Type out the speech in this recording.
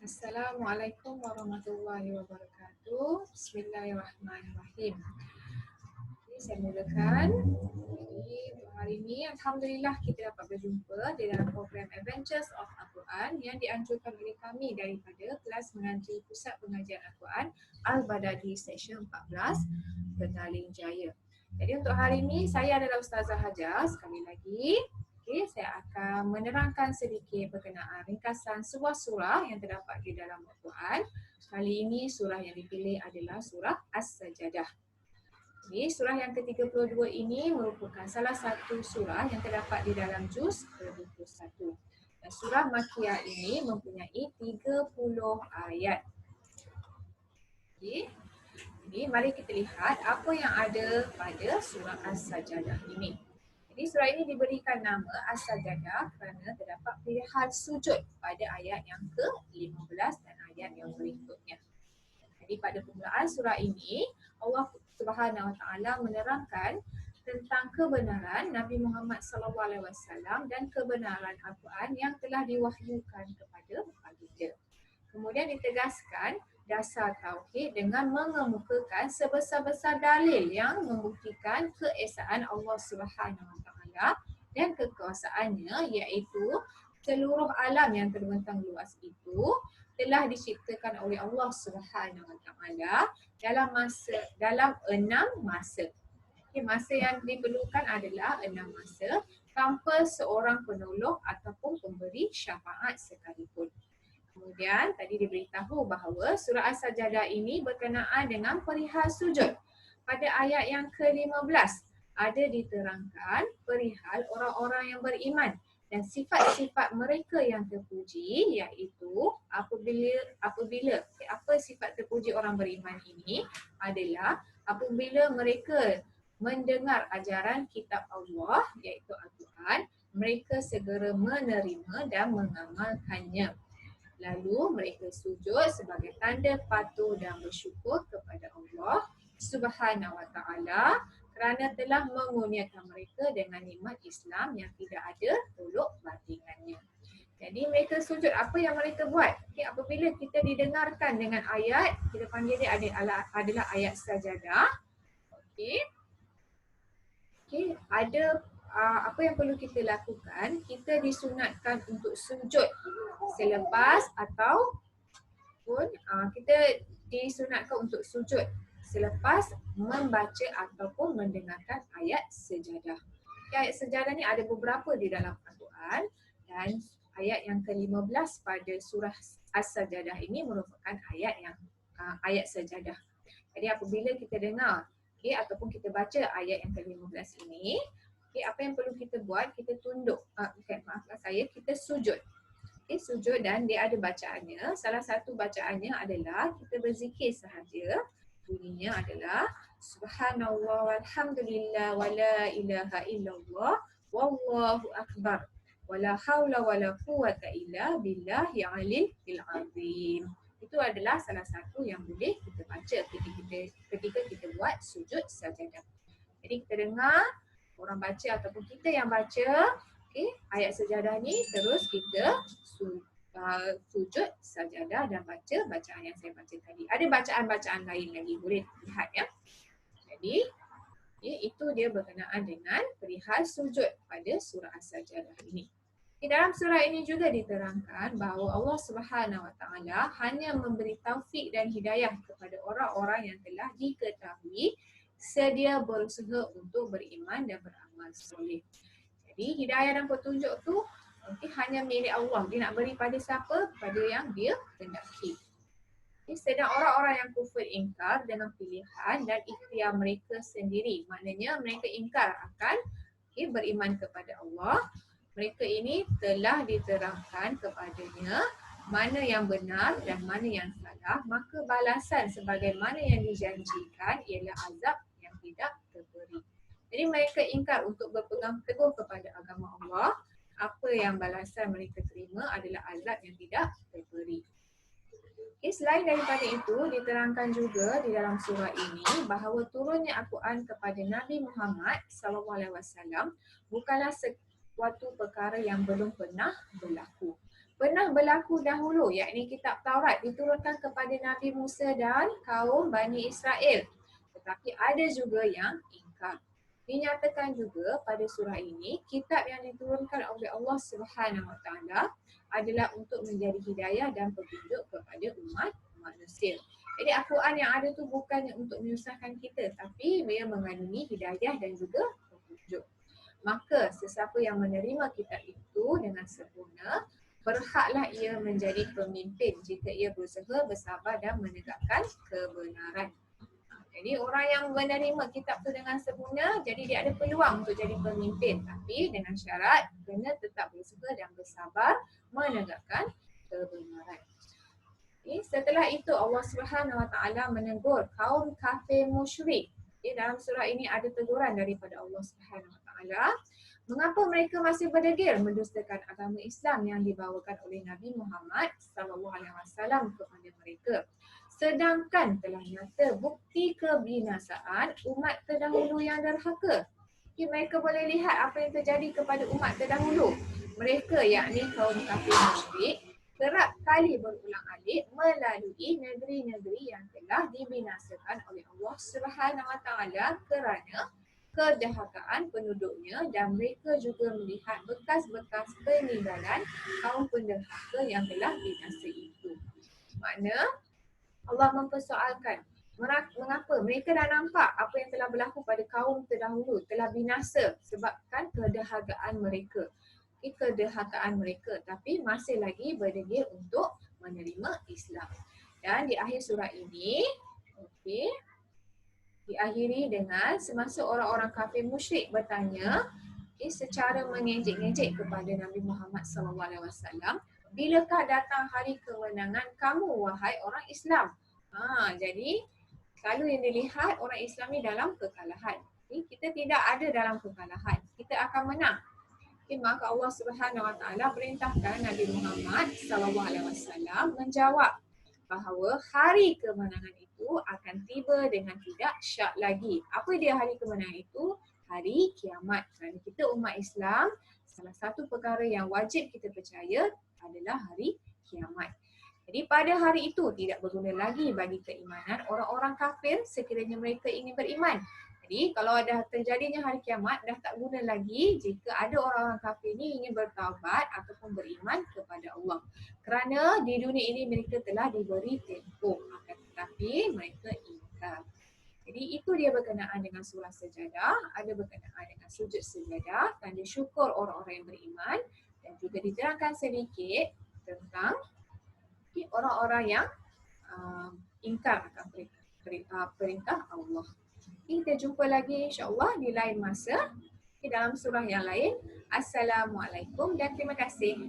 Assalamualaikum warahmatullahi wabarakatuh. Bismillahirrahmanirrahim. Jadi saya mulakan. Jadi untuk hari ini Alhamdulillah kita dapat berjumpa di dalam program Adventures of Al-Quran yang dianjurkan oleh kami daripada kelas mengaji Pusat Pengajian Al-Quran Al-Badadi Seksyen 14 Petaling Jaya. Jadi untuk hari ini saya adalah Ustazah Hajar sekali lagi. Okay, saya akan menerangkan sedikit berkenaan ringkasan sebuah surah yang terdapat di dalam Al-Quran. Kali ini surah yang dipilih adalah surah As-Sajadah. Jadi surah yang ke-32 ini merupakan salah satu surah yang terdapat di dalam juz ke-21. Dan surah Makkiyah ini mempunyai 30 ayat. Okay. Jadi mari kita lihat apa yang ada pada surah As-Sajadah ini. Jadi surah ini diberikan nama As-Sajadah kerana terdapat pilihan sujud pada ayat yang ke-15 dan ayat yang berikutnya. Jadi pada permulaan surah ini Allah Subhanahu Wa Taala menerangkan tentang kebenaran Nabi Muhammad SAW dan kebenaran Al-Quran yang telah diwahyukan kepada baginda. Kemudian ditegaskan dasar tauhid dengan mengemukakan sebesar-besar dalil yang membuktikan keesaan Allah Subhanahu Wa Taala dan kekuasaannya, iaitu seluruh alam yang terbentang luas itu telah diciptakan oleh Allah Subhanahu Wa Taala dalam 6 masa. Okay, masa yang diperlukan adalah 6 masa tanpa seorang penolong ataupun pemberi syafaat sekalipun. Kemudian tadi diberitahu bahawa surah As-Sajadah ini berkenaan dengan perihal sujud. Pada ayat yang ke-15 ada diterangkan perihal orang-orang yang beriman dan sifat-sifat mereka yang terpuji, iaitu apa sifat terpuji orang beriman ini adalah apabila mereka mendengar ajaran kitab Allah iaitu Al-Quran, mereka segera menerima dan mengamalkannya. Lalu mereka sujud sebagai tanda patuh dan bersyukur kepada Allah Subhanahu Wa Taala kerana telah mengurniakan mereka dengan nikmat Islam yang tidak ada tolok bandingannya. Jadi mereka sujud, apa yang mereka buat? Okay, apabila kita didengarkan dengan ayat, kita panggil dia adalah ayat sajadah. Okay, ada apa yang perlu kita lakukan? Kita disunatkan untuk sujud selepas ataupun kita disunatkan untuk sujud selepas membaca ataupun mendengarkan ayat sejadah. Ayat sejadah ni ada beberapa di dalam Al-Quran dan ayat yang ke-15 pada surah As-Sajadah ini merupakan ayat sejadah. Jadi apabila kita dengar ataupun kita baca ayat yang ke-15 ini, apa yang perlu kita buat? Kita tunduk, kita sujud. Sujud dan dia ada bacaannya. Salah satu bacaannya adalah kita berzikir sahaja. Bunyinya adalah Subhanallah walhamdulillah wala ilaha illallah wallahu akbar wala haula wala quwata illa billahi aliyil azim. Itu adalah salah satu yang boleh kita baca ketika kita buat sujud sajadah. Jadi kita dengar orang baca ataupun kita yang baca ayat sejadah ni, terus kita sujud sajadah dan baca bacaan yang saya baca tadi. Ada bacaan-bacaan lain lagi, boleh lihat ya. Jadi itu dia berkenaan dengan perihal sujud pada surah As-Sajadah ini. Di dalam surah ini juga diterangkan bahawa Allah Subhanahu Wa Taala hanya memberi taufik dan hidayah kepada orang-orang yang telah diketahui sedia berusaha untuk beriman dan beramal soleh. Jadi hidayah dan petunjuk tu hanya milik Allah. Dia nak beri pada siapa? Pada yang dia kehendaki. Sedang orang-orang yang kufur ingkar dengan pilihan dan ikhtiar mereka sendiri. Maknanya mereka ingkar akan beriman kepada Allah. Mereka ini telah diterangkan kepadanya mana yang benar dan mana yang salah. Maka balasan sebagaimana yang dijanjikan ialah azab yang tidak terberi. Jadi mereka ingkar untuk berpegang teguh kepada agama Allah. Apa yang balasan mereka terima adalah azab yang tidak terberi. Selain daripada itu, diterangkan juga di dalam surah ini bahawa turunnya Al-Quran kepada Nabi Muhammad SAW bukanlah suatu perkara yang belum pernah berlaku. pernah berlaku dahulu, yakni kitab Taurat diturunkan kepada Nabi Musa dan kaum Bani Israel. Tetapi ada juga yang ingkar. Dinyatakan juga pada surah ini, kitab yang diturunkan oleh Allah Subhanahu Wa Taala adalah untuk menjadi hidayah dan petunjuk kepada umat manusia. Jadi Al-Quran yang ada tu bukannya untuk menyusahkan kita, tapi ia mengandungi hidayah dan juga petunjuk. Maka sesiapa yang menerima kitab itu dengan sempurna, berhaklah ia menjadi pemimpin jika ia berusaha bersabar dan menegakkan kebenaran. Jadi orang yang menerima kitab tu dengan sempurna, jadi dia ada peluang untuk jadi pemimpin. Tapi dengan syarat kena tetap berusaha dan bersabar menegakkan kebenaran. Okay. Setelah itu Allah Subhanahu Wa Taala menegur kaum kafir musyrik. Dalam surah ini ada teguran daripada Allah Subhanahu Wa Taala. Mengapa mereka masih berdegil mendustakan agama Islam yang dibawakan oleh Nabi Muhammad SAW kepada mereka? Sedangkan telah nyata bukti kebinasaan umat terdahulu yang derhaka. Okay, mereka boleh lihat apa yang terjadi kepada umat terdahulu. Mereka yakni kaum kafir musyrik kerap kali berulang-alik melalui negeri-negeri yang telah dibinasakan oleh Allah Subhanahu Wa Taala kerana kedahakaan penduduknya, dan mereka juga melihat bekas-bekas peninggalan kaum penderhaka yang telah binasa itu. Makna Allah mempersoalkan mengapa mereka dah nampak apa yang telah berlaku pada kaum terdahulu telah binasa sebabkan kedahakaan mereka. Kedahakaan mereka, tapi masih lagi berdegil untuk menerima Islam. Dan di akhir surah ini, diakhiri dengan semasa orang-orang kafir musyrik bertanya secara mengejek-ngejek kepada Nabi Muhammad SAW, bilakah datang hari kemenangan kamu wahai orang Islam? Jadi selalu yang dilihat orang Islam ni dalam kekalahan. Kita tidak ada dalam kekalahan. Kita akan menang. Maka Allah Subhanahu Wa Taala perintahkan Nabi Muhammad SAW menjawab bahawa hari kemenangan itu akan tiba dengan tidak syak lagi. Apa dia hari kemenangan itu? Hari kiamat. Kerana kita umat Islam, salah satu perkara yang wajib kita percaya adalah hari kiamat. Jadi pada hari itu tidak berguna lagi bagi keimanan orang-orang kafir sekiranya mereka ingin beriman. Jadi kalau ada terjadinya hari kiamat, dah tak guna lagi jika ada orang-orang kafir ini ingin bertaubat ataupun beriman kepada Allah. Kerana di dunia ini mereka telah diberi tempoh, tetapi mereka ingkar. Jadi itu dia berkenaan dengan surah Sajadah, ada berkenaan dengan sujud Sajadah, tanda syukur orang-orang yang beriman, dan juga diterangkan sedikit tentang orang-orang yang ingkar akan perintah Allah. Kita jumpa lagi insya-Allah di lain masa dalam surah yang lain. Assalamualaikum dan terima kasih.